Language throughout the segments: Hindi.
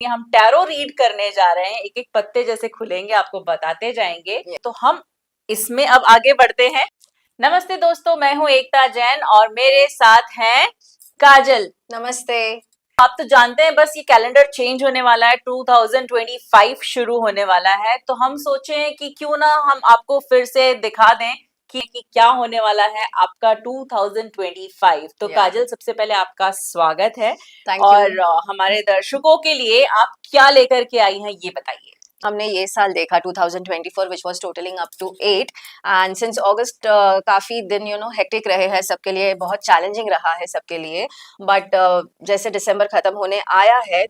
हम टैरो रीड करने जा रहे हैं, एक एक पत्ते जैसे खुलेंगे आपको बताते जाएंगे। तो हम इसमें अब आगे बढ़ते हैं। नमस्ते दोस्तों, मैं हूं एकता जैन और मेरे साथ हैं काजल। नमस्ते। आप तो जानते हैं बस ये कैलेंडर चेंज होने वाला है, 2025 शुरू होने वाला है, तो हम सोचे कि क्यों ना हम आपको फिर से दिखा दें कि क्या होने वाला है आपका 2025। तो काजल, सबसे पहले आपका स्वागत है। और हमारे दर्शकों के लिए आप क्या लेकर के आई हैं ये बताइए। हमने ये साल देखा 2024 which was totaling up to 8 and since August काफ़ी दिन हेक्टिक रहे हैं सबके लिए, बहुत चैलेंजिंग रहा है सबके लिए। बट जैसे दिसंबर खत्म होने आया है,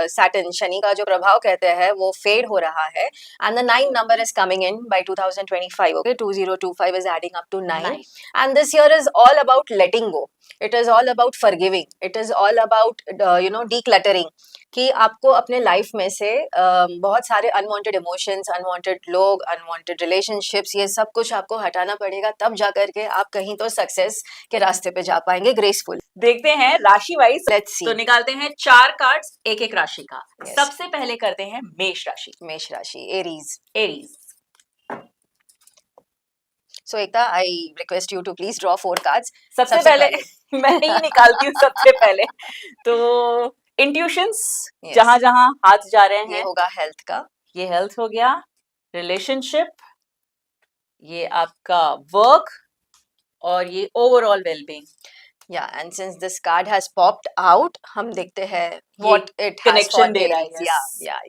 सैटर्न शनि का जो प्रभाव कहते हैं वो फेड हो रहा है and the 9 number is coming in by 2025. Okay, 2025 is adding up to 9 and this year is all about letting go. It is all about forgiving. It is all about decluttering. कि आपको अपने लाइफ में से बहुत सारे अनवांटेड इमोशंस, अनवांटेड लोग, अनवांटेड रिलेशनशिप्स, ये सब कुछ आपको हटाना पड़ेगा, तब जा करके आप कहीं तो सक्सेस के रास्ते पे जा पाएंगे ग्रेसफुल। देखते हैं राशि वाइज। Let's see. तो निकालते हैं 4 कार्ड्स एक एक राशि का। सबसे पहले करते हैं मेष राशि। मेष राशि, Aries. Aries. So Ekta, I request you to please draw 4 cards. सबसे पहले मैं ही निकालती हूँ सबसे पहले। तो इंट्यूशंस, जहां जहां हाथ जा रहे हैं। ये होगा हेल्थ का, ये हेल्थ हो गया। रिलेशनशिप, ये आपका वर्क, और ये overall wellbeing. Yeah, and since this card has popped out, हम देखते हैं what it has connection दे रहा है।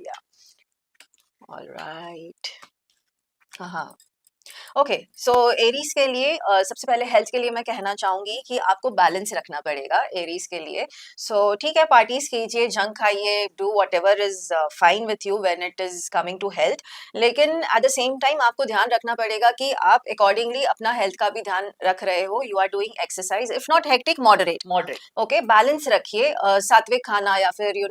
Yeah. All right. हाँ। ओके, सो एरीज के लिए सबसे पहले हेल्थ के लिए मैं कहना चाहूंगी कि आपको बैलेंस रखना पड़ेगा एरीज के लिए। सो ठीक है, पार्टीज कीजिए, जंक खाइए, do whatever is fine with you when it is coming to health, लेकिन एट द सेम टाइम आपको ध्यान रखना पड़ेगा कि आप अकॉर्डिंगली अपना हेल्थ का भी ध्यान रख रहे हो। You are doing exercise, if not hectic, moderate. Okay, balance रखिए, सात्विक खाना या फिर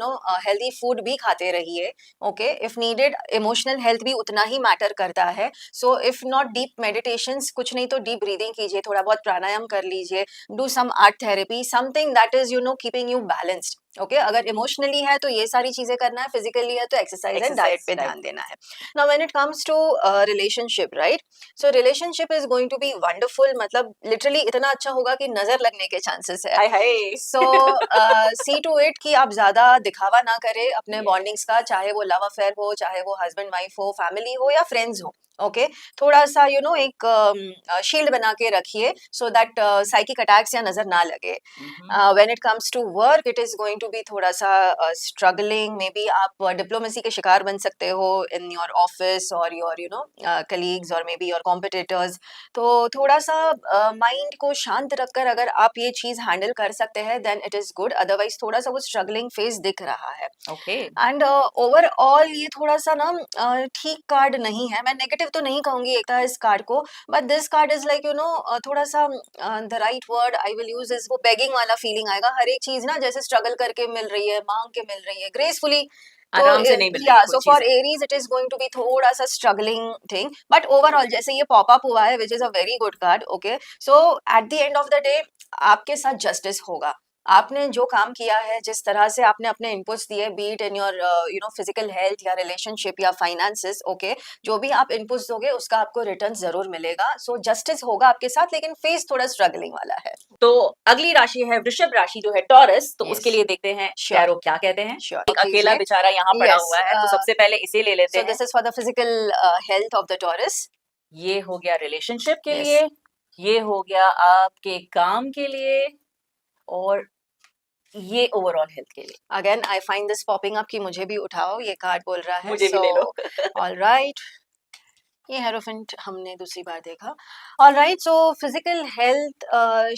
हेल्दी फूड भी खाते रहिए। Okay, if needed emotional health भी उतना ही मैटर करता है। So if not deep meditations, कुछ नहीं तो डीप ब्रीदिंग कीजिए, थोड़ा बहुत प्राणायाम कर लीजिए, do some art therapy, something that is keeping you balanced. Okay, अगर इमोशनली है तो ये सारी चीजें करना है, फिजिकली है तो एक्सरसाइज एंड डाइट पे ध्यान देना है। Now when it comes to relationship, right, so relationship is going to be wonderful, मतलब लिटरली इतना अच्छा होगा कि नजर लगने के चांसेस है। सो सी टू इट कि आप ज्यादा दिखावा ना करें अपने बॉन्डिंग्स का, चाहे वो लव अफेयर हो, चाहे वो हस्बैंड वाइफ हो, फैमिली हो या फ्रेंड्स हो। ओके, थोड़ा सा एक शील्ड बना के रखिए सो दैट साइकिक अटैक्स या नजर ना लगे। When it comes to work, it is going to be थोड़ा सा स्ट्रगलिंग, मे बी आप डिप्लोमेसी के शिकार बन सकते हो इन योर ऑफिस और योर कलीग्स और मे बी योर कॉम्पिटिटर्स। तो थोड़ा सा माइंड को शांत रखकर अगर आप ये चीज हैंडल कर सकते हैं then it is good, otherwise थोड़ा सा वो स्ट्रगलिंग फेज दिख रहा है। एंड ओवरऑल ये थोड़ा सा ना ठीक कार्ड नहीं है। मैं नेगेटिव तो नहीं कहूंगी एक इस कार्ड को, but this card is like थोड़ा सा the right word I will use is वो बेगिंग वाला फीलिंग आएगा। हर एक चीज ना जैसे स्ट्रगल करके मिल रही है, मांग के मिल रही है, ग्रेसफुली आराम से नहीं मिल रही है। So for Aries it is going to be थोड़ा सा स्ट्रगलिंग थिंग, बट ओवरऑल जैसे ये पॉप अप हुआ है which is a very good card. Okay, so at the end of the day आपके साथ जस्टिस होगा। आपने जो काम किया है, जिस तरह से आपने अपने इनपुट्स दिए, B it in your physical health या रिलेशनशिप या फाइनेंसेस, ओके, जो भी आप इनपुट्स दोगे उसका आपको रिटर्न जरूर मिलेगा। सो जस्टिस होगा आपके साथ, लेकिन फेस थोड़ा स्ट्रगलिंग वाला है। तो अगली राशि है वृषभ राशि जो है टॉरस। तो उसके लिए देखते हैं टैरो क्या कहते हैं। एक अकेला बेचारा यहाँ पड़ा हुआ है, तो सबसे पहले इसे ले लेते हैं। So this is for the physical health of the taurus. ये हो गया रिलेशनशिप के लिए, ये हो गया आपके काम के लिए, और ये ओवरऑल हेल्थ के लिए। Again I find this popping up कि मुझे भी उठाओ, ये कार्ड बोल रहा है मुझे भी ले लो। ऑल राइट, ये हेरोफेंट हमने दूसरी बार देखा। ऑलराइट, सो फिजिकल हेल्थ,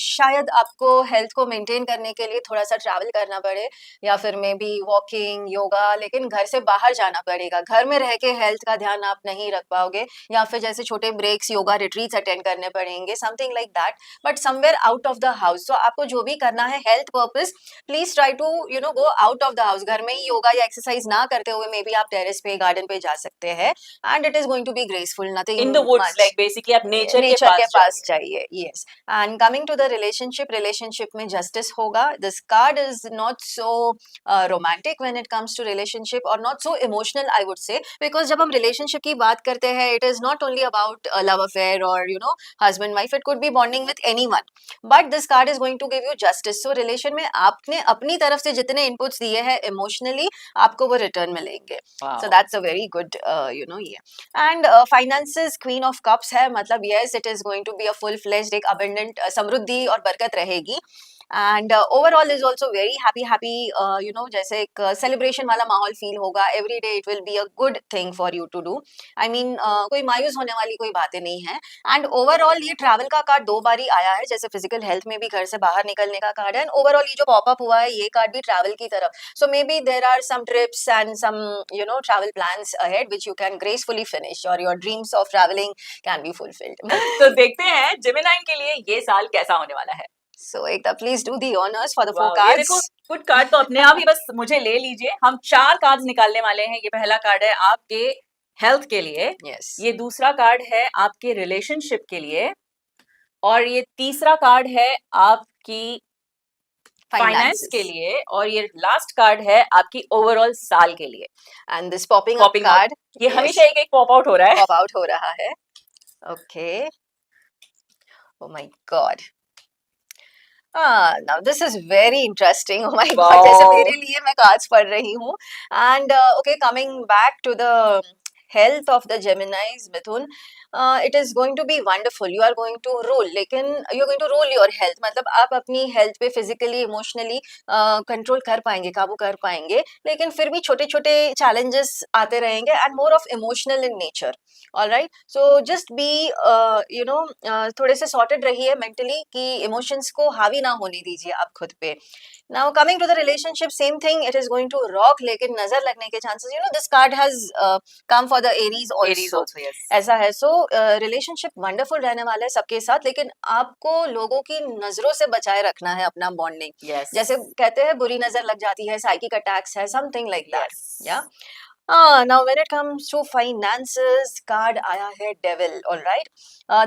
शायद आपको हेल्थ को मेंटेन करने के लिए थोड़ा सा ट्रैवल करना पड़े या फिर मे बी वॉकिंग, योगा, लेकिन घर से बाहर जाना पड़ेगा। घर में रह के हेल्थ का ध्यान आप नहीं रख पाओगे, या फिर जैसे छोटे ब्रेक्स, योगा रिट्रीट्स अटेंड करने पड़ेंगे, something like that, but somewhere out of the house. So आपको जो भी करना है health purpose, please try to go out of the house. घर में ही योगा या एक्सरसाइज ना करते हुए मे बी आप टेरेस पे, गार्डन पे जा सकते हैं and it is going to be graceful peaceful, nothing in the woods, much, like basically आप नेचर के नेचर के पास पास जाएंगे। चाहिए, yes. And coming to the relationship में जस्टिस होगा। This card is not so romantic when it comes to relationship, और not so emotional I would say, because जब हम रिलेशनशिप की बात करते हैं it is not only about love affair और husband wife, it could be bonding with anyone, but this card is going to give you justice. So relation में आपने अपनी तरफ से जितने इनपुट्स दिए हैं इमोशनली, आपको वो रिटर्न मिलेंगे। So wow, that's a very good year. And finances queen of cups है, मतलब yes it is going to be a full fledged, एक अबंडेंट समृद्धि और बरकत रहेगी। And overall is also very happy, जैसे एक सेलिब्रेशन वाला माहौल फील होगा। Every day it will be a good thing for you to do. I mean कोई मायूस होने वाली कोई बातें नहीं है। एंड ओवरऑल ये ट्रैवल का कार्ड 2 बार ही आया है, जैसे फिजिकल हेल्थ में भी घर से बाहर निकलने का कार्ड है, एंड ओवरऑल ये जो पॉपअप हुआ है ये कार्ड भी ट्रैवल की तरफ। So maybe there are some trips and some travel plans ahead which you can gracefully finish, or your dreams of traveling can be fulfilled. तो देखते हैं जेमिनाई के लिए ये साल कैसा होने वाला है। So Ekta, please do the honors for the 4 wow, ये cards. देखो कुछ कार्ड तो अपने आप ही बस मुझे ले लीजिए। हम 4 कार्ड्स निकालने वाले हैं। ये पहला कार्ड है आपके हेल्थ के लिए, Yes. ये दूसरा कार्ड है आपके रिलेशनशिप के लिए, और ये तीसरा कार्ड है आपकी फाइनेंस के Finances. लिए, और ये लास्ट कार्ड है आपकी ओवरऑल साल के लिए। And this popping up popping out, card, ये yes, हमेशा एक एक पॉप आउट हो रहा है। pop out हो रहा है. Okay. Oh my God. Now this is very interesting. Oh my God, जैसे वाओ, मेरे लिए मैं cards पढ़ रही हूँ. And okay, coming back to the health of the Geminis, Mithun, it is going to be wonderful. You are going to rule, लेकिन you are going to rule your health. मतलब आप अपनी health पे physically, emotionally control कर पाएंगे, काबू कर पाएंगे, लेकिन फिर भी छोटे छोटे challenges आते रहेंगे, and more of emotional in nature. All right, so just be थोड़े से sorted रहिए mentally कि emotions को हावी ना होने दीजिए आप खुद पे. Now coming to the relationship, same thing, it is going to rock, लेकिन नजर लगने के chances, this card has come for the Aries Aries also. Also, yes. ऐसा है. सो रिलेशनशिप वंडरफुल रहने वाला है सबके साथ, लेकिन आपको लोगों की नजरों से बचाए रखना है अपना बॉन्डिंग. यस, जैसे कहते हैं बुरी नजर लग जाती है, साइकिक अटैक्स है, समथिंग लाइक दैट. यस। या now when it comes to finances, card आया है डेविल. ऑलराइट,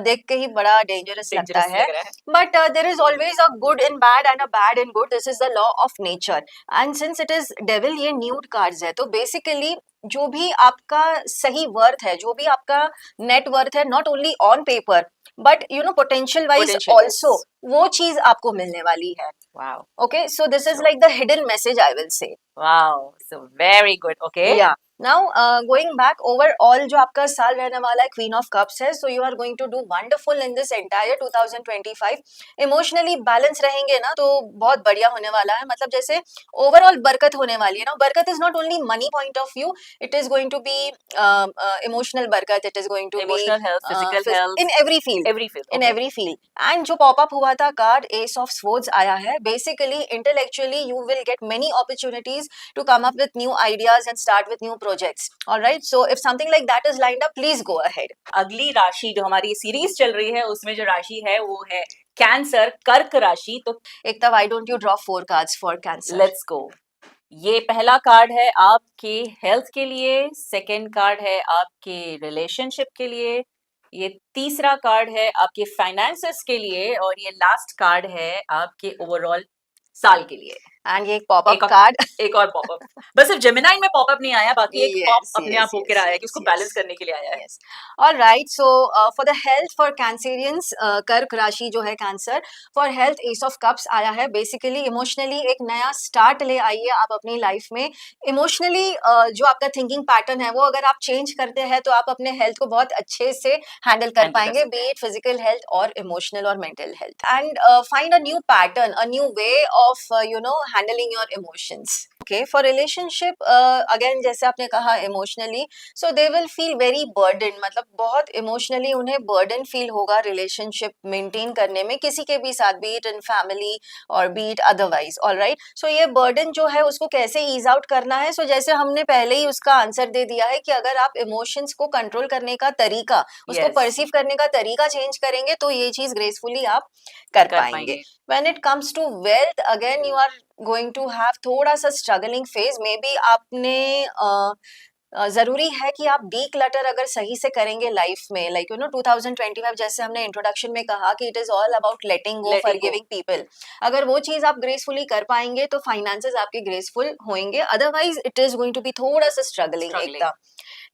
देख के ही बड़ा डेंजरस लगता डेंजरस है, लग रहा है। But there is always a good in bad and a bad in good. This is the law of nature. And since it is devil, ये न्यूड कार्ड्स है, तो बेसिकली जो भी आपका सही वर्थ है, जो भी आपका नेट वर्थ है, not only on paper but potential wise Potential, also, yes. वो चीज आपको मिलने वाली है. Wow, okay, so this is Sure. Like the hidden message I will say. Wow, so very good, okay. या नाउ गोइंग बैक, ओवरऑल जो आपका साल रहने वाला है क्वीन ऑफ कप्स है, so you are going to do wonderful in this entire 2025. Emotionally balance रहेंगे ना तो बहुत बढ़िया होने वाला है. मतलब जैसे ओवरऑल बरकत होने वाली है ना. बरकत is not only money point of view, it is going to be emotional बरकत, it is going to be emotional health, physical in health, every field, every field, in okay. every field. And जो pop up हुआ था कार्ड एस ऑफ स्वर्ड्स आया है, basically intellectually you will get many opportunities to come up with new ideas and start with new projects. All right, so if something like that is lined up, please go ahead. अगली राशि जो हमारी सीरीज चल रही है उसमें जो राशि है वो है कैंसर, कर्क राशि। तो Ekta, why don't you draw 4 cards for Cancer? Let's go. ये पहला कार्ड है आपके हेल्थ के लिए, सेकंड कार्ड है आपके रिलेशनशिप के लिए, ये तीसरा कार्ड है आपके फाइनेंसेस के लिए, और ये लास्ट कार्ड है आपके ओवरऑल साल के लिए। And ये pop-up एक और card. एक और पॉपअप, बस सिर्फ जेमिनाई में पॉपअप नहीं आया, बाकी एक पॉप Yes, अपने yes, आप होकर yes, आया है कि yes, उसको yes. बैलेंस करने के लिए आया है। Yes. All right. So for the health for Cancerians, कर्क राशि जो है cancer, for health Ace of Cups आया है. Basically emotionally एक नया start ले आइए आप अपनी लाइफ में. Emotionally जो आपका थिंकिंग पैटर्न है वो अगर आप चेंज करते हैं तो आप अपने हेल्थ को बहुत अच्छे से हैंडल कर Handle कर पाएंगे, सकते बी इट फिजिकल हेल्थ और इमोशनल और mental health. And find a new pattern, a new way of handling your emotions. Okay, for relationship again जैसे आपने कहा emotionally, so they will feel very burden, मतलब बहुत इमोशनली उन्हें बर्डन फील होगा रिलेशनशिप मेंटेन करने में किसी के भी साथ, बी इट इन फैमिली और बी इट अदरवाइज. ऑलराइट, सो ये बर्डन जो है उसको कैसे ईज आउट करना है. सो जैसे हमने पहले ही उसका आंसर दे दिया है कि अगर आप इमोशंस को कंट्रोल करने का तरीका, उसको Yes. परसीव करने का तरीका चेंज करेंगे तो ये चीज ग्रेसफुली आप कर कर पाएंगे. पाएंगे। When it comes to wealth, again you are going to have थोड़ा सा स्ट्रगलिंग फेज. मे बी आपने जरूरी है कि आप डीक्लटर अगर सही से करेंगे लाइफ में, लाइक 2025 जैसे हमने इंट्रोडक्शन में कहा कि it is all about letting go, Letting go. Forgiving people. अगर वो चीज आप ग्रेसफुली कर पाएंगे तो फाइनेंसेस आपके ग्रेसफुल होंगे, otherwise it is going to be थोड़ा सा स्ट्रगलिंग Struggling. एकदम।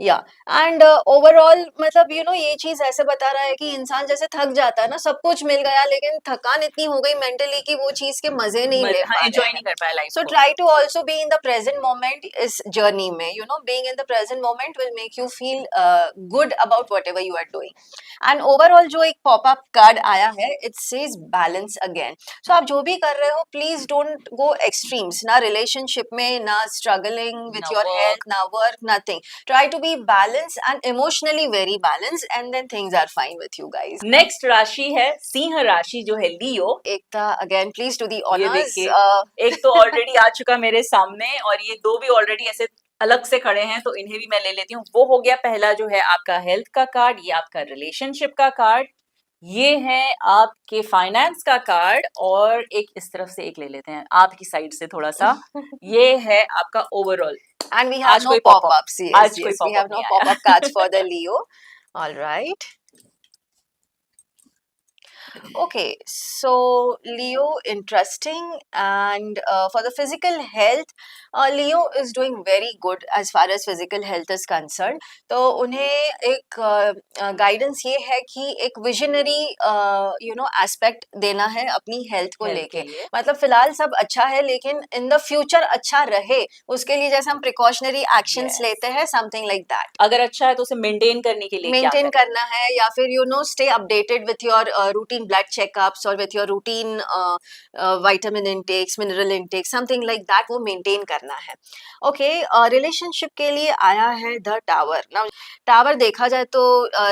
या एंड ओवरऑल मतलब ये चीज ऐसे बता रहा है कि इंसान जैसे थक जाता है ना, सब कुछ मिल गया लेकिन थकान इतनी हो गई मेंटली कि वो चीज के मजे नहीं ले पा एंजॉय रहे नहीं हैं। कर पाया लाइफ So को। try to also be in the present moment इस journey में, being in the present moment will make you feel good about whatever you are doing. And overall जो एक pop-up card आया है, it says balance again. So आप जो भी कर रहे हो, please don't go extremes, ना relationship में, ना struggling with ना your work. health, ना work, nothing. Try to be balanced and emotionally very balanced, and then things are fine with you guys. Next राशि है सिंह राशि, जो है लियो। एकता again, please do the ये honors. देखिए, एक तो ऑलरेडी आ चुका मेरे सामने और ये दो भी ऑलरेडी ऐसे अलग से खड़े हैं, तो इन्हें भी मैं ले लेती हूँ। वो हो गया पहला जो है आपका हेल्थ का कार्ड, ये आपका रिलेशनशिप का कार्ड, ये है आपके फाइनेंस का कार्ड, और एक इस तरफ से एक ले लेते हैं आपकी साइड से थोड़ा सा, ये है आपका ओवरऑल। And we have आज no कोई pop-up. pop-ups. Yes, आज कोई yes, we pop-up have no नहीं आया। pop-up cards for the Leo. All right. Okay, so Leo, interesting. And for the physical health, Leo is doing very good as far as physical health is concerned. तो उन्हें एक गाइडेंस ये है कि एक विजनरी एस्पेक्ट देना है अपनी हेल्थ को Health लेके। के लिए। मतलब फिलहाल सब अच्छा है लेकिन इन द फ्यूचर अच्छा रहे, उसके लिए जैसे हम प्रिकॉशनरी एक्शंस Yes. लेते हैं, समथिंग लाइक दैट। अगर अच्छा है तो उसे मेंटेन करने के लिए क्या मेंटेन करें? करना है, या फिर stay updated with your routine blood checkups और with your routine vitamin intakes, mineral intake, something like that, वो मेंटेन करना है। ओके, रिलेशनशिप के लिए आया है द टावर। नाउ टावर देखा जाए तो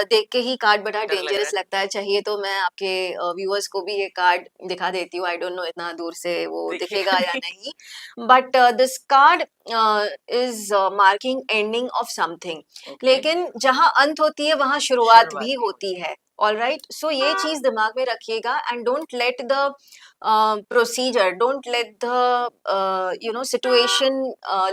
देख के ही कार्ड बड़ा डर लग रहा डेंजरस लगता है। चाहिए तो मैं आपके व्यूअर्स को भी ये कार्ड दिखा देती हूँ, आई डोंट नो इतना दूर से वो देखिए। दिखेगा या नहीं, but this card is marking ending of something. Okay. लेकिन जहां अंत होती है वहां शुरुआत शुरुआत भी भी होती है। ऑल राइट, सो ये चीज दिमाग में रखिएगा and don't let the procedure, don't let the situation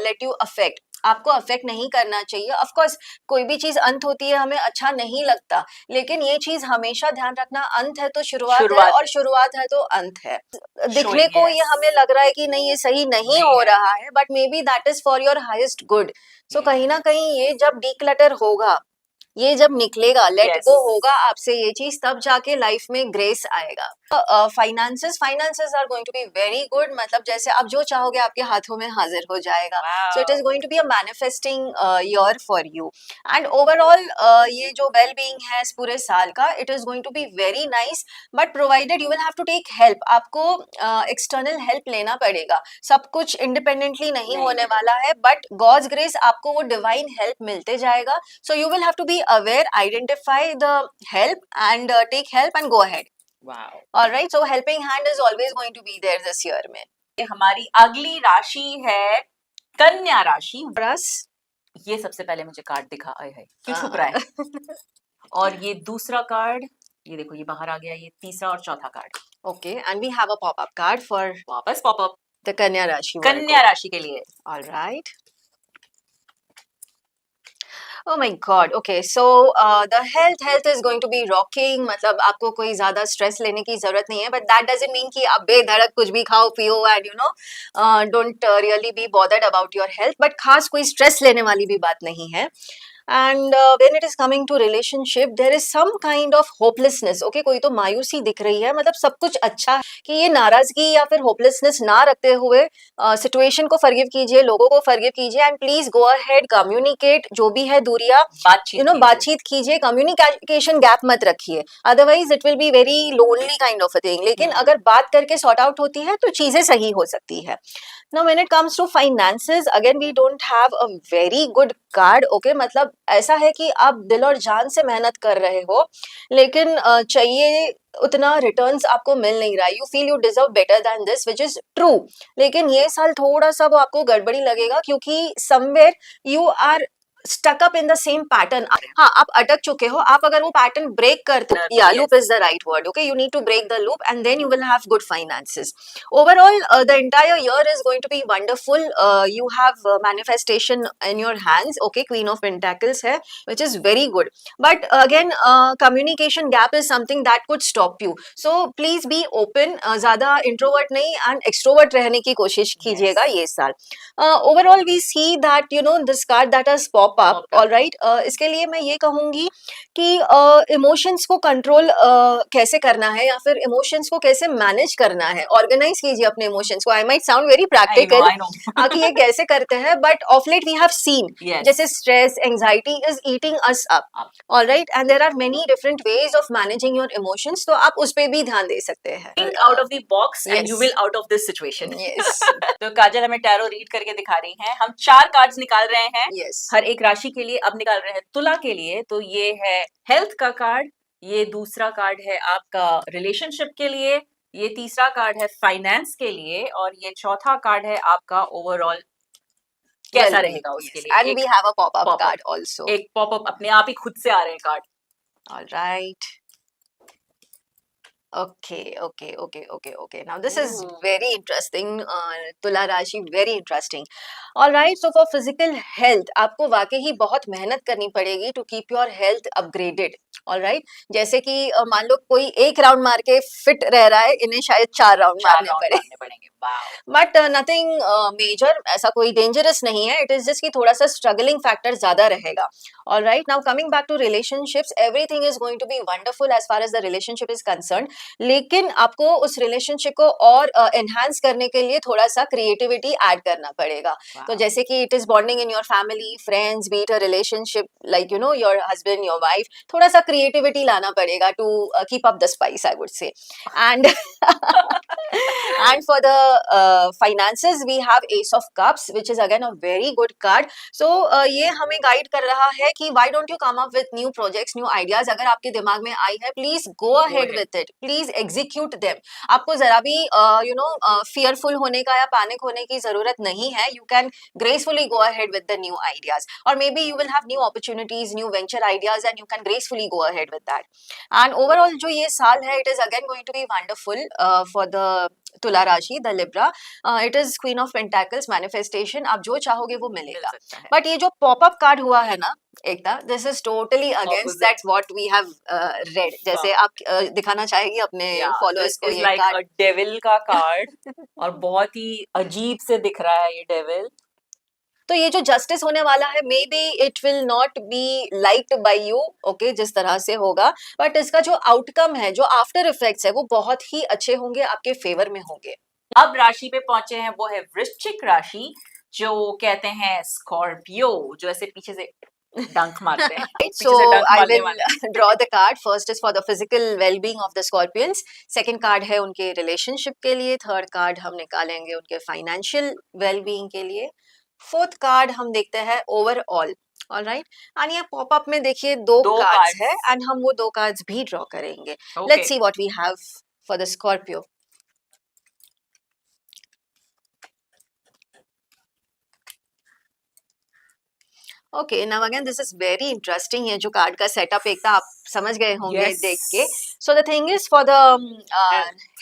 let you affect. आपको अफेक्ट नहीं करना चाहिए। ऑफ कोर्स कोई भी चीज अंत होती है हमें अच्छा नहीं लगता, लेकिन ये चीज हमेशा ध्यान रखना, अंत है तो शुरुआत है शुरुआत और है। शुरुआत है तो अंत है। दिखने Showing, को ये yes. हमें लग रहा है कि नहीं ये सही नहीं नहीं हो है। रहा है, but maybe that is for your highest good. So कहीं ना कहीं ये जब डीक्लटर होगा, ये जब निकलेगा, लेट Yes. गो होगा आपसे ये चीज, तब जाके लाइफ में ग्रेस आएगा। Finances are going to be very good. मतलब जैसे आप जो चाहोगे आपके हाथों में हाजिर हो जाएगा। So it is Wow. Going to be a manifesting year for you. And overall ये जो वेल बीइंग है इस पूरे साल का, it is going to be very nice, but provided you will have to take help. आपको एक्सटर्नल हेल्प लेना पड़ेगा, सब कुछ इंडिपेंडेंटली नहीं नहीं होने मिलेगा। वाला है, बट गॉड्स ग्रेस आपको वो डिवाइन हेल्प मिलते जाएगा। So you will have to be aware, identify the help and take help and go ahead. Wow. All right, so helping hand is always going to be there this year में। हमारी अगली राशि है कन्या राशि। For us, ये सबसे पहले मुझे कार्ड दिखा, आए है क्यों छुप रहा है? और ये दूसरा कार्ड, ये देखो ये बाहर आ गया, ये तीसरा और चौथा card. okay, and we have a pop-up card for वापस पॉपअप the Kanya Rashi कन्या राशि के लिए। all right. Oh my God. Okay, so the health is going to be rocking. मतलब आपको कोई ज्यादा स्ट्रेस लेने की जरूरत नहीं है, but that doesn't mean कि आप बेधड़क कुछ भी खाओ पियो and don't really be bothered about your health. But खास कोई स्ट्रेस लेने वाली भी बात नहीं है। And when it is coming to relationship, there is some kind of hopelessness. Okay, कोई तो मायूसी दिख रही है, मतलब सब कुछ अच्छा है कि ये नाराजगी या फिर होपलेसनेस ना रखते हुए सिचुएशन को फॉरगिव कीजिए, लोगों को फॉरगिव कीजिए, and please go ahead, communicate, जो भी है दूरियां बातचीत कीजिए, कम्युनिकेशन गैप मत रखिए, otherwise it will be very lonely kind of a thing. लेकिन अगर बात करके सॉर्ट आउट होती है तो चीजें सही हो सकती है। Now when it comes to finances, again we don't have a very good card. Okay, मतलब ऐसा है कि आप दिल और जान से मेहनत कर रहे हो, लेकिन चाहिए उतना रिटर्न्स आपको मिल नहीं रहा है। You feel you deserve better than this, which is true. लेकिन ये साल थोड़ा सा वो आपको गड़बड़ी लगेगा, क्योंकि somewhere you are stuck up in the same pattern. हाँ, आप अटक चुके हो, आप अगर वो पैटर्न ब्रेक करते हो, Yes. loop is the right word. Okay, you need to break the loop and then you will have good finances. Overall, the entire year is going to be wonderful. You have manifestation in your hands. Okay, Queen of Pentacles है, which is very good. But again, communication gap is something that could stop you. So please be open. ज़्यादा introvert नहीं and extrovert रहने की कोशिश कीजिएगा ये साल. Overall, we see that this card that has pop up. All right. इसके लिए मैं ये कहूँगी कि इमोशंस को कंट्रोल कैसे करना है या फिर इमोशंस को कैसे मैनेज करना है. ऑर्गेनाइज कीजिए अपने इमोशंस को. I might sound very practical I know. कि ये कैसे करते हैं, but of late we have seen Yes. जैसे stress anxiety is eating us up. All right, and there are many different ways of managing your emotions, तो आप उस पे भी ध्यान दे सकते हैं. Think out of the box and you Yes. will out of this situation. Yes. तो काजल हमें टैरो रीड करके दिखा रही हैं. हम 4 कार्ड्स निकाल रहे हैं Yes. हर एक राशि के लिए. अब निकाल रहे हैं तुला के लिए. तो ये है हेल्थ का कार्ड, ये दूसरा कार्ड है आपका रिलेशनशिप के लिए, ये तीसरा कार्ड है फाइनेंस के लिए और ये चौथा कार्ड है आपका ओवरऑल कैसा Well, रहेगा उसके yes. लिए. And we have a pop-up pop-up. card also. एक पॉपअप अपने आप ही खुद से आ रहे हैं card. All right. Okay. Now this is very interesting. Tula Rashi, very interesting. All right. So for physical health, आपको वाकई ही बहुत मेहनत करनी पड़ेगी to keep your health upgraded. All right. जैसे कि मान लो कोई एक राउंड मार के फिट रह रहा है, इन्हें शायद 4 राउंड मारने पड़ेंगे. बट नथिंग मेजर, ऐसा कोई डेंजरस नहीं है. इट इज जस्ट कि थोड़ा सा स्ट्रगलिंग फैक्टर ज्यादा रहेगा. All right. Now coming back to relationships, everything is going to be wonderful as far as the relationship is concern. लेकिन आपको उस रिलेशनशिप को और एनहांस करने के लिए थोड़ा सा क्रिएटिविटी ऐड करना पड़ेगा. तो जैसे कि it is bonding in your family, friends, be it a relationship like your husband, your wife, थोड़ा सा क्रिएटिविटी लाना पड़ेगा to keep up the spice, I would say. And and for the finances we have Ace of Cups, which is again a very good card. So ये हमें गाइड कर रहा है कि why don't you come up with new projects, new ideas. अगर आपके दिमाग में आई है, please go ahead with it, please execute them. आपको जरा भी fearful होने का या पैनिक होने की जरूरत नहीं है. You can gracefully go ahead with the new ideas, or maybe you will have new opportunities, new venture ideas, and you can gracefully go ahead with that. And overall जो ये साल है, it is again going to be wonderful for the तुला राशि, the Libra. It is queen of pentacles, manifestation. आप जो चाहोगे वो मिलेगा. बट ये जो पॉपअप कार्ड हुआ है ना Ekta, this is totally against that what we have read. जैसे आप दिखाना चाहेगी अपने फॉलोअर्स को ये कार्ड? डेविल का कार्ड और बहुत ही अजीब से दिख रहा है ये डेविल. तो ये जो जस्टिस होने वाला है, may be it will not be liked by you, okay, जिस तरह से होगा, बट इसका जो आउटकम है, जो आफ्टर इफेक्ट्स है, वो बहुत ही अच्छे होंगे, आपके फेवर में होंगे. अब राशि पे पहुंचे हैं, वो है वृश्चिक राशि, जो कहते हैं स्कॉर्पियो, जो ऐसे पीछे से डंक मारते हैं. So I will draw the card. First is for the physical well-being of the Scorpions. Second card है उनके relationship के लिए. Third card हम निकालेंगे उनके financial well-being के लिए. फोर्थ कार्ड हम देखते हैं ओवरऑल. ऑलराइट. एंड ये पॉपअप में देखिए दो कार्ड्स है, एंड हम वो 2 कार्ड्स भी ड्रॉ करेंगे. Let's see what we have for the Scorpio. Okay, now again this is very interesting. ये जो कार्ड का सेटअप एक था, आप समझ गए होंगे देख के. So the thing is for the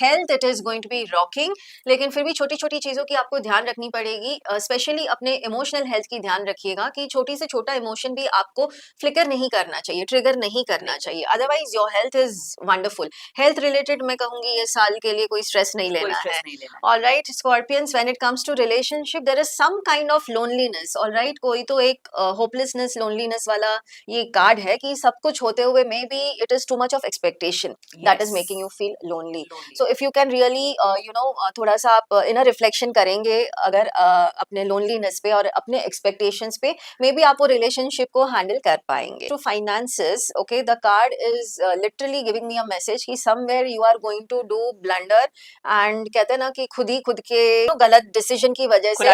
health it is going to be rocking. लेकिन फिर भी छोटी छोटी चीजों की आपको ध्यान रखनी पड़ेगी. स्पेशली अपने इमोशनल हेल्थ की ध्यान रखिएगा कि छोटी से छोटा इमोशन भी आपको फ्लिकर नहीं करना चाहिए, ट्रिगर नहीं करना चाहिए. Otherwise your health is wonderful. Health related मैं कहूंगी ये साल के लिए कोई स्ट्रेस नहीं लेना है. Alright Scorpions, when it comes to relationship there is some kind of loneliness. Alright, कोई तो एक होपलेसनेस, लोनलीनेस वाला ये कार्ड है कि सब कुछ होते हुए may be it is too much of expectation that is making you feel lonely. So if you can really थोड़ा सा आप इनर रिफ्लेक्शन करेंगे अगर अपने लोनलीनेस पे और अपने एक्सपेक्टेशंस पे, मे बी आप वो रिलेशनशिप को हैंडल कर पाएंगे. To finances, okay, the card is literally giving me a message कि somewhere you are going to do blunder, and कहते हैं ना कि खुद ही खुद के गलत डिसीजन की वजह से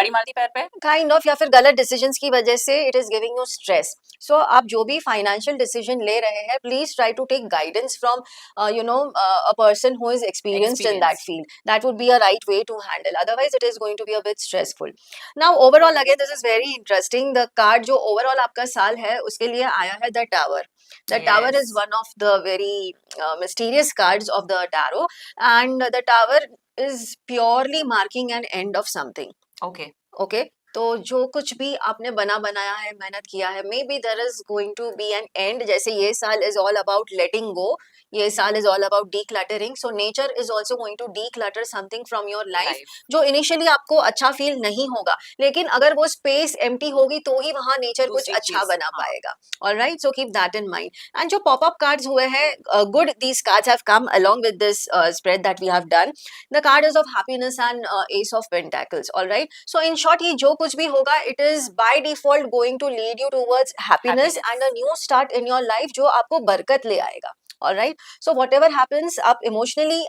काइंड ऑफ, या फिर गलत डिसीजंस की वजह से it is giving you stress. So आप जो भी फाइनेंशियल डिसीजन ले रहे हैं, please try to take guidance from a person who is experienced in that field. That would be a right way to handle. Otherwise, it is going to be a bit stressful. Now, overall, again, this is very interesting. The card जो overall आपका साल है, उसके लिए आया है the Tower. The Tower is one of the very mysterious cards of the tarot, and the Tower is purely marking an end of something. Okay. Okay. तो जो कुछ भी आपने बनाया है, मेहनत किया है, maybe there is going to be an end. जैसे ये साल is all about letting go, ये साल is all about decluttering. So nature is also going to declutter something from your life, जो इनिशियली आपको अच्छा फील नहीं होगा, लेकिन अगर वो स्पेस एम्प्टी होगी तो ही वहां नेचर कुछ अच्छा बना पाएगा. Alright, so keep that in mind. And जो पॉपअप कार्ड्स हुए हैं, good, these cards have come along with this spread that we have done. The card is of happiness and ace of pentacles. Alright, so in short, ये जो कुछ भी होगा, it is by default going to lead you towards happiness and a new start in your life, जो आपको बरकत ले आएगा. All right, so whatever happens, up emotionally,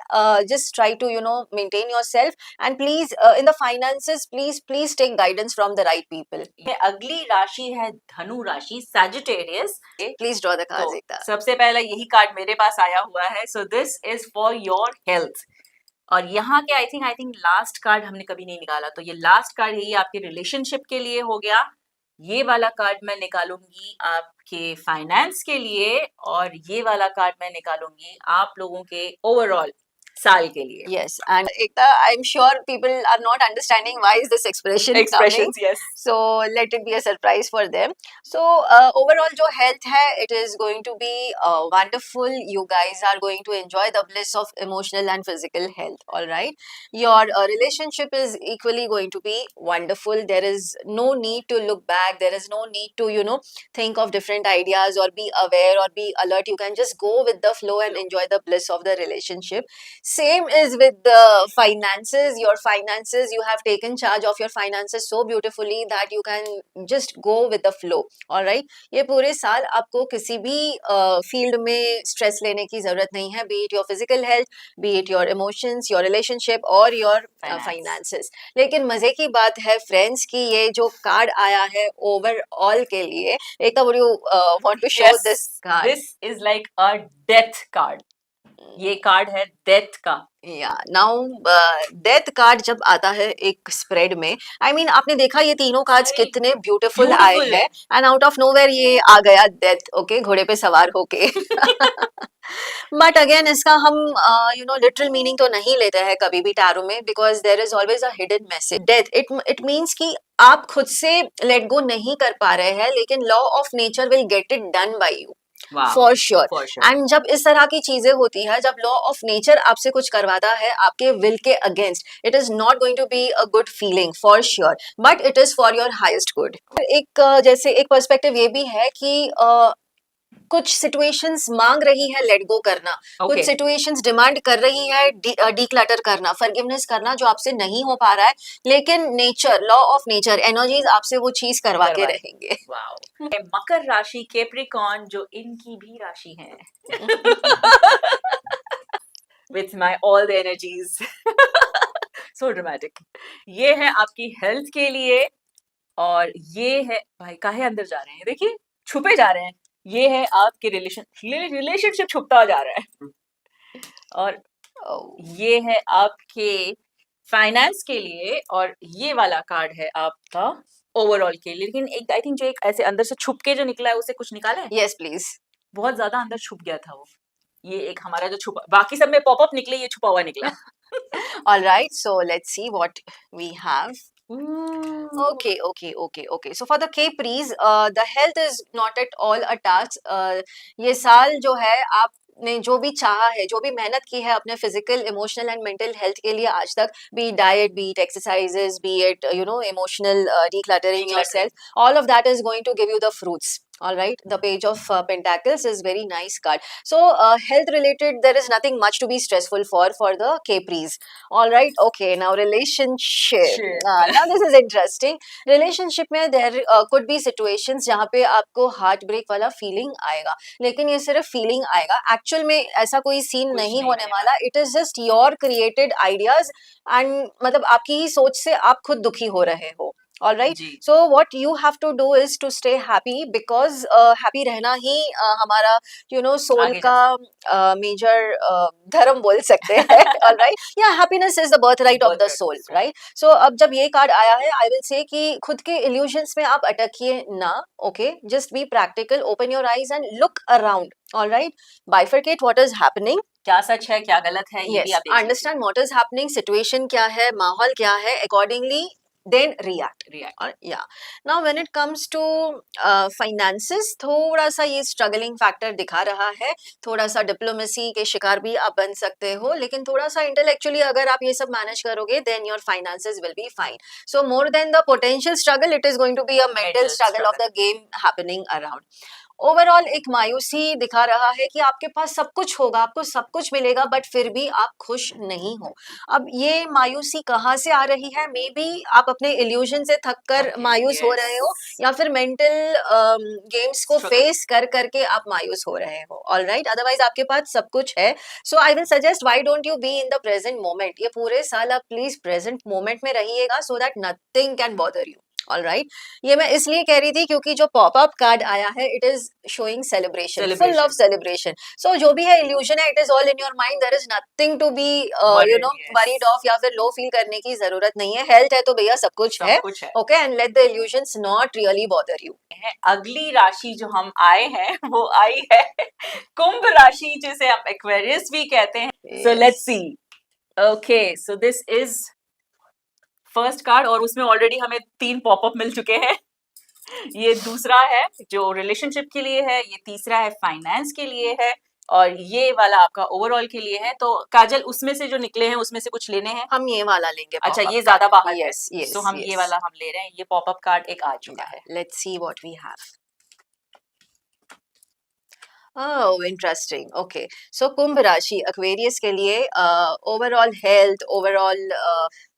just try to maintain yourself, and please in the finances, please take guidance from the right people. ये अगली राशि है धनु राशि, Sagittarius. Please draw the cards. तो सबसे पहला यही कार्ड मेरे पास आया हुआ है. So this is for your health. और यहाँ के आई थिंक लास्ट कार्ड हमने कभी नहीं निकाला, तो ये लास्ट कार्ड है, ये आपके रिलेशनशिप के लिए हो गया. ये वाला कार्ड मैं निकालूंगी आपके फाइनेंस के लिए, और ये वाला कार्ड मैं निकालूंगी आप लोगों के ओवरऑल साल के लिए. Yes, and Ekta, I'm sure people are not understanding why is this expressions coming. Yes. So let it be a surprise for them. So overall, जो health है, it is going to be wonderful. You guys are going to enjoy the bliss of emotional and physical health. All right, your relationship is equally going to be wonderful. There is no need to look back. There is no need to think of different ideas or be aware or be alert. You can just go with the flow and enjoy the bliss of the relationship. Same is with the finances. Your finances, you have taken charge of your finances so beautifully that you can just go with the flow. All right, ये पूरे साल आपको किसी भी फील्ड में स्ट्रेस लेने की जरूरत नहीं है, be it your physical health, be it your emotions, your relationship or your finances. लेकिन मजे की बात है फ्रेंड्स कि ये जो कार्ड आया है ओवरऑल के लिए, एक would you want to show this card? This is like a death card. ये कार्ड है डेथ का. नाउ डेथ कार्ड जब आता है एक स्प्रेड में, आई मीन आपने देखा ये तीनों कार्ड्स कितने ब्यूटीफुल आए हैं, एंड आउट ऑफ नोवेयर ये आ गया डेथ. ओके, घोड़े पे सवार होके. बट अगेन इसका हम लिटरल मीनिंग तो नहीं लेते हैं कभी भी टैरो में, because there is always a hidden message. Death, it means कि आप खुद से लेट गो नहीं कर पा रहे हैं, लेकिन law of nature will get it done by you. For sure. And जब इस तरह की चीजें होती है, जब लॉ ऑफ नेचर आपसे कुछ करवाता है आपके विल के against, it is not going to be a good feeling for sure, but it is for your highest good. एक जैसे एक पर्सपेक्टिव ये भी है कि कुछ सिचुएशंस मांग रही है लेट गो करना, कुछ सिचुएशंस डिमांड कर रही है डीक्लटर करना, फॉरगिवनेस करना, जो आपसे नहीं हो पा रहा है, लेकिन nature, law of nature, energies आपसे वो चीज करवा के रहेंगे. मकर राशि, कैप्रिकॉर्न, जो इनकी भी राशि है. With my all the energies. So dramatic. ये है आपकी हेल्थ के लिए, और ये है भाई काहे अंदर जा रहे हैं, देखिए छुपे जा रहे हैं. ये है आपके रिलेशनशिप छुपता जा रहा है, और ये है आपके फाइनेंस के लिए, और ये वाला कार्ड है आपका ओवरऑल के लिए. लेकिन एक आई थिंक जो एक ऐसे अंदर से छुप के जो निकला है, उसे कुछ निकाला है. Yes please. बहुत ज्यादा अंदर छुप गया था वो. ये एक हमारा जो छुपा, बाकी सब में पॉपअप निकले, ये छुपा हुआ निकला. All right, so let's see what we have. Okay. So for the Capris, the health is not at all a task. ये साल जो है आपने जो भी चाहा है, जो भी मेहनत की है अपने physical, emotional and mental health के लिए आज तक, be diet, be it exercises, be it emotional decluttering yourself, all of that is going to give you the fruits. All right, the page of pentacles is very nice card. So health related, there is nothing much to be stressful for the Capris. All right, okay, now relationship. Now this is interesting. Relationship में there could be situations जहाँ पे आपको heart break वाला feeling आएगा, लेकिन ये सिर्फ feeling आएगा, actual में ऐसा कोई scene नहीं होने वाला. It is just your created ideas, and मतलब आपकी ही सोच से आप खुद दुखी हो रहे हो. All right. जी so what you have to do is to stay happy, because happy रहना ही हमारा सोल आगे जा का मेजर धर्म बोल सकते हैं. All right. या happiness is the birth right of the soul, right. So अब जब ये कार्ड आया है, आई विल से कि खुद के इल्यूजन्स में आप अटकिए ना. Okay, just be practical, open your eyes and look around. All right. Bifurcate what is happening. क्या सच है क्या गलत है ये भी Yes, आप देख लीजिए. understand what is happening, situation क्या है, माहौल क्या है, accordingly then react. React. और yeah, now when it comes to finances, थोड़ा सा ये struggling factor दिखा रहा है. थोड़ा सा डिप्लोमेसी के शिकार भी आप बन सकते हो, लेकिन थोड़ा सा इंटेलेक्चुअली अगर आप ये सब मैनेज करोगे, then your finances will be fine. So more than the potential struggle, it is going to be a mental struggle of the game happening around. Overall एक मायूसी दिखा रहा है कि आपके पास सब कुछ होगा, आपको सब कुछ मिलेगा, बट फिर भी आप खुश नहीं हो. अब ये मायूसी कहाँ से आ रही है? मे बी आप अपने इल्यूजन से थक कर मायूस हो रहे हो, या फिर मेंटल गेम्स को फेस कर करके आप मायूस हो रहे हो. All right. अदरवाइज आपके पास सब कुछ है. So I will suggest, why don't you be in the present moment. ये पूरे साल आप प्लीज प्रेजेंट मोमेंट में रहिएगा, so that nothing can bother you. All right. ये मैं इसलिए कह रही थी क्योंकि जो पॉपअप कार्ड आया है, it is showing celebration, full of celebration. So जो भी है इल्यूजन है, it is all in your mind. There is nothing to be worried of या फिर लो फील करने की जरूरत नहीं है. हेल्थ है तो भैया सब कुछ है. Okay, and let the illusions not really bother you. अगली राशि जो हम आए हैं वो आई है कुंभ राशि, जिसे हम एक्वेरियस भी कहते हैं. So let's see. Okay, so this is first card और उसमें ऑलरेडी हमें 3 पॉपअप मिल चुके हैं. ये दूसरा है जो रिलेशनशिप के लिए है, ये तीसरा है फाइनेंस के लिए है, और ये वाला आपका ओवरऑल के लिए है. तो काजल, उसमें से जो निकले हैं उसमें से कुछ लेने हैं? हम ये वाला लेंगे. अच्छा, ये ज्यादा बाहर है. Yes yes. तो हम ये वाला हम ले रहे हैं. ये पॉपअप कार्ड एक आ चुका है. Let's see what we have. Oh, interesting. Okay. So कुंभ राशि एक्वेरियस के लिए overall health, overall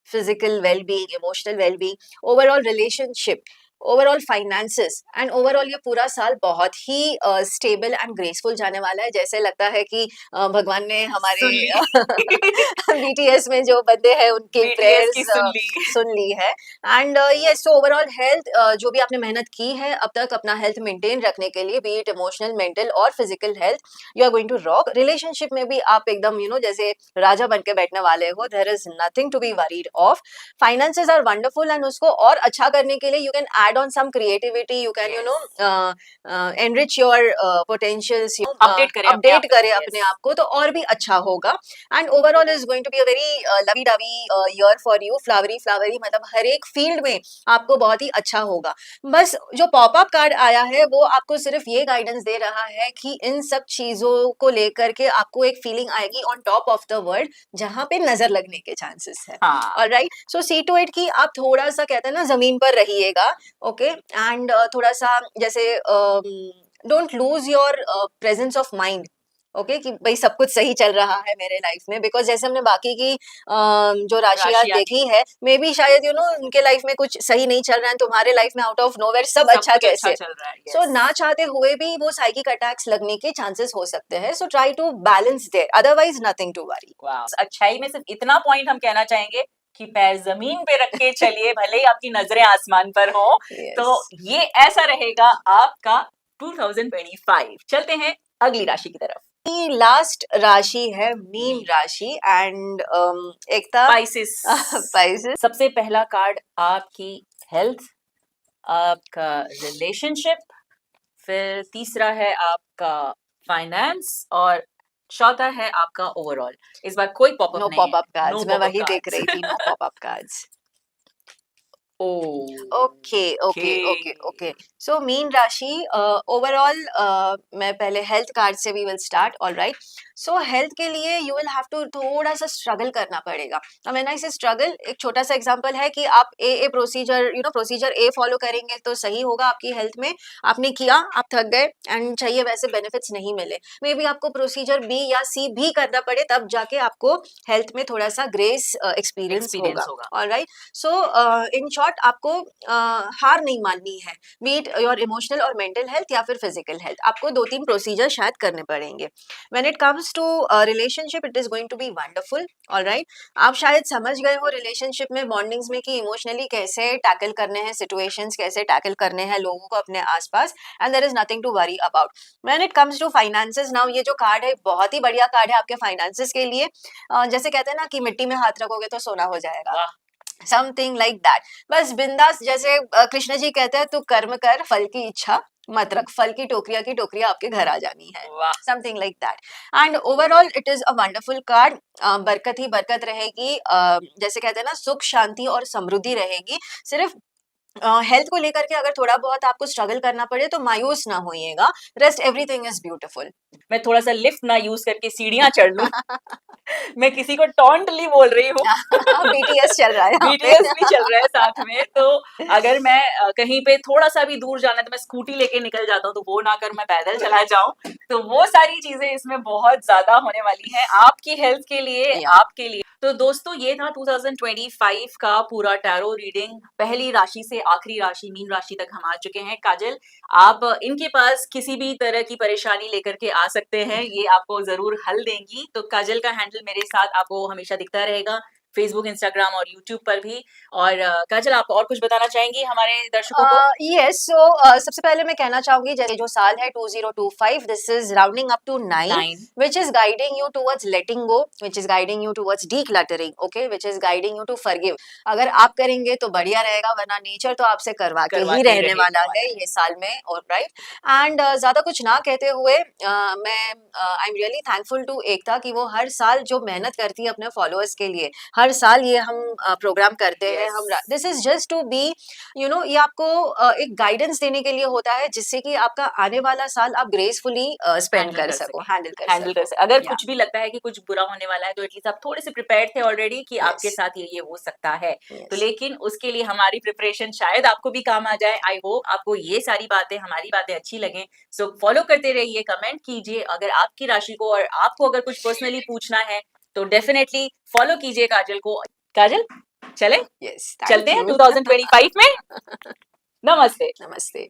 physical wellbeing, emotional wellbeing, overall relationship, overall finances and overall ये पूरा साल बहुत ही स्टेबल एंड ग्रेसफुल जाने वाला है. जैसे लगता है कि भगवान ने हमारे बीटीएस में जो बंदे हैं उनके प्रेयर्स सुन ली है. And yes, so overall health, जो भी आपने मेहनत की है अब तक अपना हेल्थ मेंटेन रखने के लिए, बी इट इमोशनल, मेंटल और physical health, you are going to rock. Relationship में भी आप एकदम जैसे राजा बन के बैठने वाले हो. There is nothing to be worried of. Finances are wonderful and उसको और अच्छा करने के लिए you can add on some creativity, you can enrich your potentials, update करें अपने आप को, तो और भी अच्छा होगा. and overall is going to be a very lovey dovey year for you. flowery मतलब हर एक फील्ड में आपको बहुत ही अच्छा होगा. बस जो पॉपअप कार्ड आया है वो आपको सिर्फ ये गाइडेंस दे रहा है कि इन सब चीजों को लेकर के आपको एक फीलिंग आएगी on top of the world, जहां पे नजर लगने के चांसेस है. Alright. So see to it कि आप थोड़ा सा कहते हैं ना जमीन पर रहिएगा. ओके, एंड थोड़ा सा जैसे don't lose your presence of mind. Okay, कि भाई सब कुछ सही चल रहा है मेरे लाइफ में, बिकॉज जैसे हमने बाकी की जो राशियां देखी है, मे बी शायद उनके लाइफ में कुछ सही नहीं चल रहा है, तुम्हारे लाइफ में आउट ऑफ नोवेयर सब अच्छा कैसे चल रहा है. सो ना चाहते हुए भी वो साइकिक अटैक्स लगने के चांसेस हो सकते हैं. So try to balance there, otherwise nothing to worry. अच्छाई में सिर्फ इतना पॉइंट हम कहना चाहेंगे कि पैर जमीन पे रख के चलिए, भले ही आपकी नजरें आसमान पर हो. तो ये ऐसा रहेगा आपका 2025. चलते हैं अगली राशि की तरफ. लास्ट राशि है मीन राशि एंड एकता स्पाइसेस. सबसे पहला कार्ड आपकी हेल्थ, आपका रिलेशनशिप, फिर तीसरा है आपका फाइनेंस और चौथा है आपका ओवरऑल. इस बार कोई पॉपअप नहीं है. No popup cards. मैं वही देख रही थी, no popup cards. Okay. So mean Rashi overall, मैं पहले हेल्थ कार्ड से we will start. Alright. So health के लिए यू विल हैव टू थोड़ा सा स्ट्रगल करना पड़ेगा. अब व्हेन आई से स्ट्रगल, एक छोटा सा एग्जांपल है कि आप प्रोसीजर ए फॉलो करेंगे तो सही होगा आपकी हेल्थ में. आपने किया, आप थक गए एंड चाहिए वैसे बेनिफिट्स नहीं मिले, मे बी आपको प्रोसीजर बी या सी भी करना पड़े, तब जाके आपको हेल्थ में थोड़ा सा ग्रेस एक्सपीरियंस होगा. Alright. So in short, not आपको हार नहीं माननी है, बी इट योर इमोशनल और मेंटल हेल्थ या फिर फिजिकल हेल्थ, आपको 2-3 प्रोसीजर शायद करने पड़ेंगे। When it comes to relationship it is going to be wonderful, alright. आप शायद समझ गए हो रिलेशनशिप में, बॉन्डिंग्स में कि इमोशनली कैसे टैकल करने हैं सिचुएशंस, कैसे टैकल करने हैं लोगों को अपने आसपास, and there is nothing to worry about. When it comes to finances, now ये जो कार्ड है बहुत ही बढ़िया कार्ड है आपके फाइनेंसेस के लिए। जैसे कहते हैं ना कि मिट्टी में हाथ रखोगे तो सोना हो जाएगा, वाह समथिंग लाइक दैट। बस बिंदास, जैसे कृष्ण जी कहते हैं, तू कर्म कर, फल की इच्छा मत रख, फल की टोकरियां आपके घर आ जानी है, वाह something like that. And overall it is a wonderful card. बरकत ही बरकत रहेगी, जैसे कहते हैं ना सुख शांति और समृद्धि रहेगी। सिर्फ हेल्थ को लेकर के अगर थोड़ा बहुत आपको स्ट्रगल करना पड़े तो मायूस ना होइएगा, रेस्ट एवरीथिंग इज ब्यूटीफुल। मैं थोड़ा सा लिफ्ट ना यूज करके सीढ़ियां चढ़ लूं। मैं किसी को टॉन्टली बोल रही हूँ। बीटीएस चल रहा है यहाँ पे। बीटीएस भी चल रहा है साथ में, तो अगर मैं कहीं पे थोड़ा सा भी दूर जाना है तो मैं स्कूटी लेके निकल जाता हूँ, तो वो ना कर मैं पैदल चला जाऊं, तो वो सारी चीजें इसमें बहुत ज्यादा होने वाली है आपकी हेल्थ के लिए, या आपके लिए। तो दोस्तों ये था 2025 का पूरा टैरो रीडिंग, पहली राशि से आखिरी राशि मीन राशि तक हम आ चुके हैं। काजल, आप इनके पास किसी भी तरह की परेशानी लेकर के आ सकते हैं, ये आपको जरूर हल देंगी। तो काजल का हैंडल मेरे साथ आपको हमेशा दिखता रहेगा, फेसबुक, इंस्टाग्राम और यूट्यूब पर भी। और काजल, आप और कुछ बताना चाहेंगी हमारे दर्शकों को? यस, सो सबसे पहले मैं कहना चाहूंगी, जैसे जो साल है 2025, this is rounding up to 9, 9 which is guiding you towards letting go, which is guiding you towards decluttering, okay, which is guiding you to forgive। अगर आप करेंगे तो बढ़िया रहेगा, वरना नेचर तो आपसे करवा के ही रहने वाला है ये साल में, और राइट। एंड ज्यादा कुछ ना कहते हुए मैं I am really thankful to Ekta कि वो हर साल जो मेहनत करती है अपने फॉलोअर्स के लिए, हर साल ये हम प्रोग्राम करते हैं। Yes. हम this is just to be ये आपको एक गाइडेंस देने के लिए होता है, जिससे कि आपका आने वाला साल आप ग्रेसफुली स्पेंड हैंडल कर कर सको, सके, हैंडल कर हैंडल कर सको। सके। अगर या कुछ भी लगता है कि कुछ बुरा होने वाला है तो एटलीस्ट आप थोड़े से प्रिपेयर्ड थे ऑलरेडी कि आपके यस साथ ये हो सकता है। तो यस लेकिन उसके लिए हमारी प्रिपरेशन शायद आपको भी काम आ जाए। आई होप आपको ये सारी बातें, हमारी बातें अच्छी लगें। सो फॉलो करते रहिए, कमेंट कीजिए अगर आपकी राशि को, और आपको अगर कुछ पर्सनली पूछना है तो डेफिनेटली फॉलो कीजिए काजल को। काजल, चले यस, चलते थैंक हैं यू। 2025 में। नमस्ते। नमस्ते।